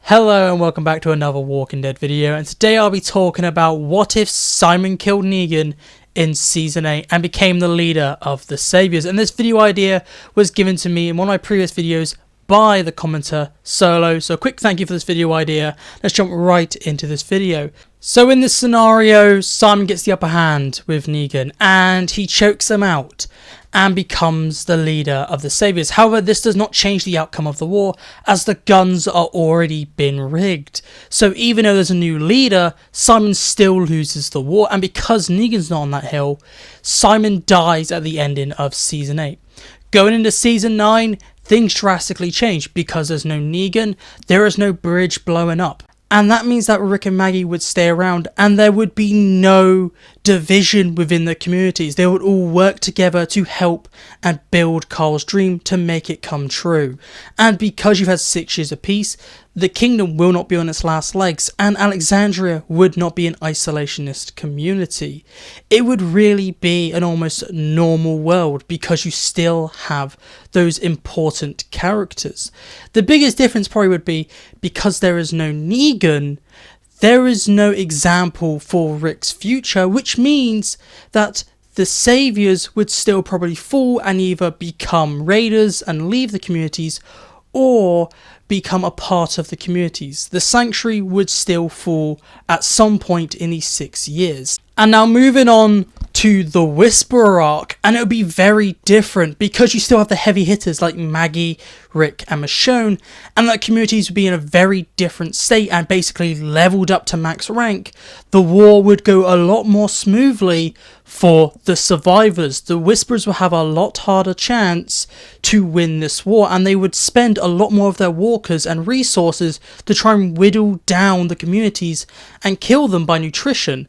Hello and welcome back to another Walking Dead video, and today I'll be talking about what if Simon killed Negan in Season 8 and became the leader of the Saviors. And this video idea was given to me in one of my previous videos by the commenter Solo, so a quick thank you for this video idea. Let's jump right into this video. So in this scenario, Simon gets the upper hand with Negan and he chokes them out and becomes the leader of the Saviors. However, this does not change the outcome of the war, as the guns are already been rigged. So even though there's a new leader, Simon still loses the war, and because Negan's not on that hill, Simon dies at the ending of Season 8. Going into Season 9, things drastically change. Because there's no Negan, there is no bridge blowing up. And that means that Rick and Maggie would stay around and there would be no division within the communities. They would all work together to help and build Carl's dream to make it come true. And because you've had 6 years of peace, the kingdom will not be on its last legs, and Alexandria would not be an isolationist community. It would really be an almost normal world because you still have those important characters. The biggest difference probably would be because there is no Negan, there is no example for Rick's future, which means that the Saviors would still probably fall and either become raiders and leave the communities, or become a part of the communities. The Sanctuary would still fall at some point in these 6 years. And now moving on to the Whisperer arc, and it would be very different because you still have the heavy hitters like Maggie, Rick and Michonne, and that communities would be in a very different state and basically leveled up to max rank. The war would go a lot more smoothly for the survivors. The Whisperers will have a lot harder chance to win this war, and they would spend a lot more of their walkers and resources to try and whittle down the communities and kill them by nutrition.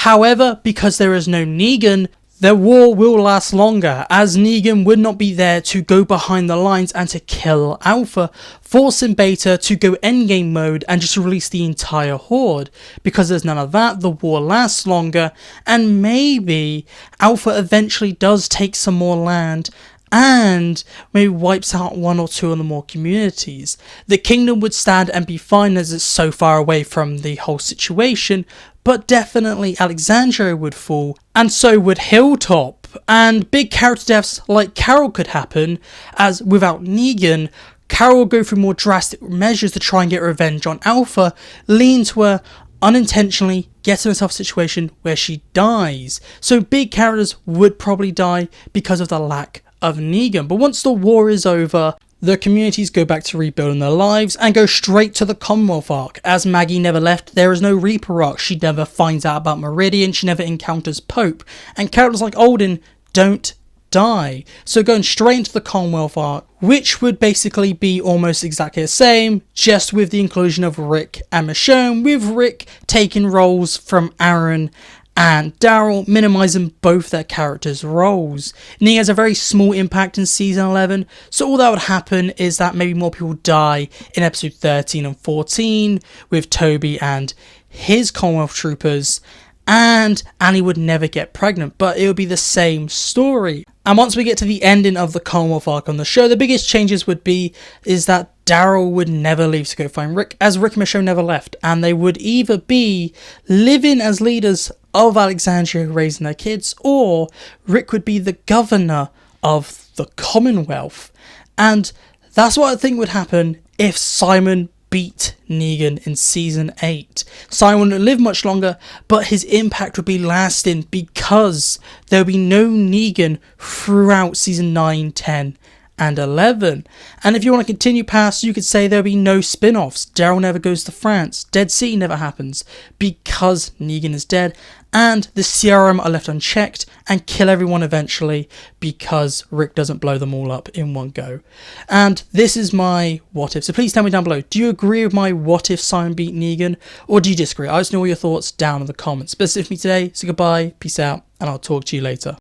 However, because there is no Negan, their war will last longer, as Negan would not be there to go behind the lines and to kill Alpha, forcing Beta to go endgame mode and just release the entire horde. Because there's none of that, the war lasts longer, and maybe Alpha eventually does take some more land and maybe wipes out 1 or 2 of the more communities. The kingdom would stand and be fine as it's so far away from the whole situation, but definitely Alexandria would fall, and so would Hilltop, and big character deaths like Carol could happen, as without Negan, Carol will go through more drastic measures to try and get revenge on Alpha, leading to her unintentionally getting herself a situation where she dies. So big characters would probably die because of the lack of Negan. But once the war is over, the communities go back to rebuilding their lives and go straight to the Commonwealth arc. As Maggie never left, there is no Reaper arc. She never finds out about Meridian, she never encounters Pope, and characters like Alden don't die. So going straight into the Commonwealth arc, which would basically be almost exactly the same, just with the inclusion of Rick and Michonne, with Rick taking roles from Aaron and Daryl, minimizing both their characters' roles. Negan has a very small impact in Season 11, so all that would happen is that maybe more people die in episode 13 and 14 with Toby and his Commonwealth troopers, and Annie would never get pregnant, but it would be the same story. And once we get to the ending of the Commonwealth arc on the show, the biggest changes would be is that Daryl would never leave to go find Rick, as Rick and Michonne never left, and they would either be living as leaders of Alexandria raising their kids, or Rick would be the governor of the Commonwealth. And that's what I think would happen if Simon beat Negan in Season 8. Simon wouldn't live much longer, but his impact would be lasting because there would be no Negan throughout Season 9, 10 and 11. And if you want to continue past, you could say there'll be no spin-offs. Daryl never goes to France. Dead Sea never happens because Negan is dead, and the CRM are left unchecked and kill everyone eventually because Rick doesn't blow them all up in one go. And this is my what if. So please tell me down below, do you agree with my what if Simon beat Negan, or do you disagree? I just know all your thoughts down in the comments. But that's it for me today, so goodbye, peace out, and I'll talk to you later.